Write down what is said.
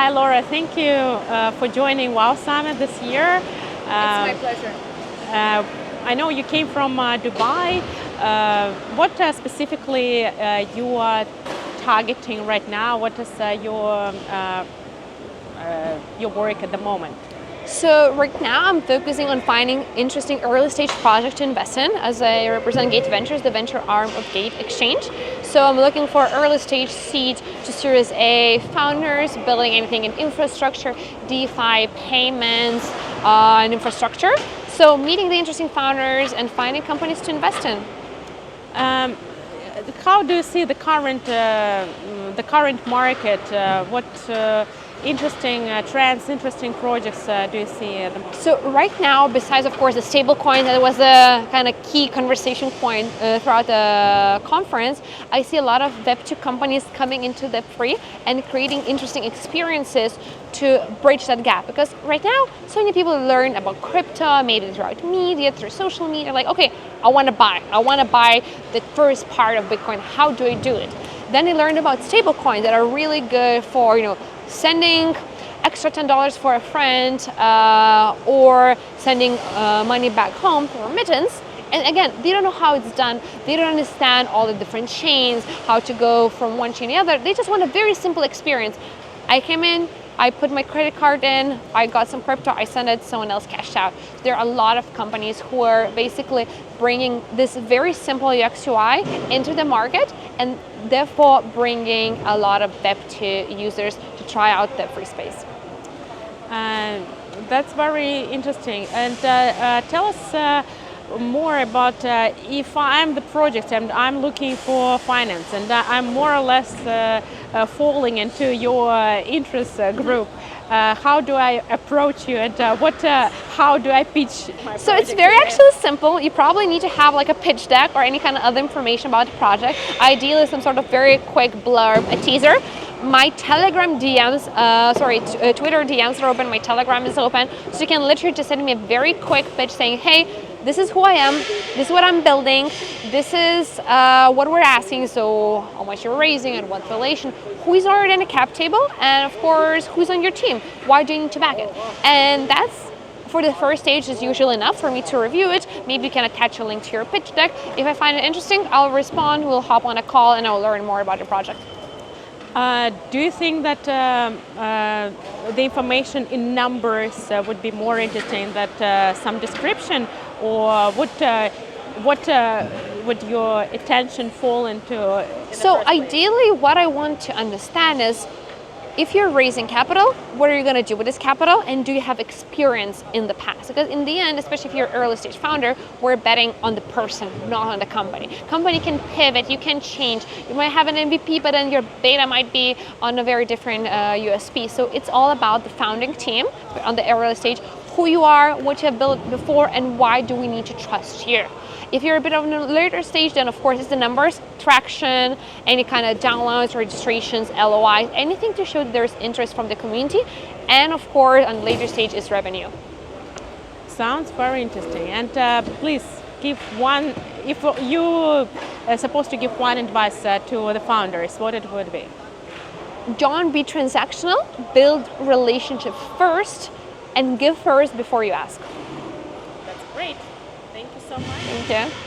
Hi, Laura. Thank you for joining WOW Summit this year. It's my pleasure. I know you came from Dubai. What specifically you are targeting right now? What is your work at the moment? So right now I'm focusing on finding interesting early stage projects to invest in, as I represent Gate Ventures, the venture arm of Gate Exchange. So I'm looking for early stage seed to Series A founders building anything in infrastructure, DeFi, payments, and infrastructure. So meeting the interesting founders and finding companies to invest in. How do you see the current market? What interesting trends, interesting projects do you see at the moment? So right now, besides of course the stablecoin that was a kind of key conversation point throughout the conference, I see a lot of Web2 companies coming into Web3 and creating interesting experiences to bridge that gap. Because right now, so many people learn about crypto, maybe throughout media, through social media, like, okay, I want to buy the first part of Bitcoin. How do I do it? Then they learned about stablecoins that are really good for, sending extra $10 for a friend or sending money back home for remittance. And again, they don't know how it's done. They don't understand all the different chains, how to go from one chain to the other. They just want a very simple experience. I came in, I put my credit card in, I got some crypto, I sent it, someone else cashed out. There are a lot of companies who are basically bringing this very simple UX UI into the market and therefore bringing a lot of Web2 users to try out the free space. That's very interesting. And tell us more about if I'm the project and I'm looking for finance and I'm more or less falling into your interest group. How do I approach you and how do I pitch my project? So it's very actually simple. You probably need to have like a pitch deck or any kind of other information about the project. Ideally some sort of very quick blurb, a teaser. My Telegram DMs, Twitter DMs are open, my Telegram is open. So you can literally just send me a very quick pitch saying, hey, this is who I am, this is what I'm building, this is what we're asking, so how much you're raising and what relation, who is already in the cap table, and of course, who's on your team, why do you need to back it? And that's, for the first stage, is usually enough for me to review it. Maybe you can attach a link to your pitch deck. If I find it interesting, I'll respond, we'll hop on a call, and I'll learn more about the project. Do you think that the information in numbers would be more interesting than some description, or what would your attention fall into? So ideally, what I want to understand is, if you're raising capital, what are you going to do with this capital, and do you have experience in the past? Because in the end, especially if you're an early stage founder, we're betting on the person, not on the company. Company can pivot, you can change. You might have an MVP, but then your beta might be on a very different USP. So it's all about the founding team on the early stage, who you are, what you have built before, and why do we need to trust you. If you're a bit of a later stage, then of course it's the numbers, traction, any kind of downloads, registrations, LOIs, anything to show that there's interest from the community. And of course, on the later stage is revenue. Sounds very interesting. And please give one, if you are supposed to give one advice to the founders, what it would be? Don't be transactional, build relationship first, and give first before you ask. That's great. Thank you so much. Thank you.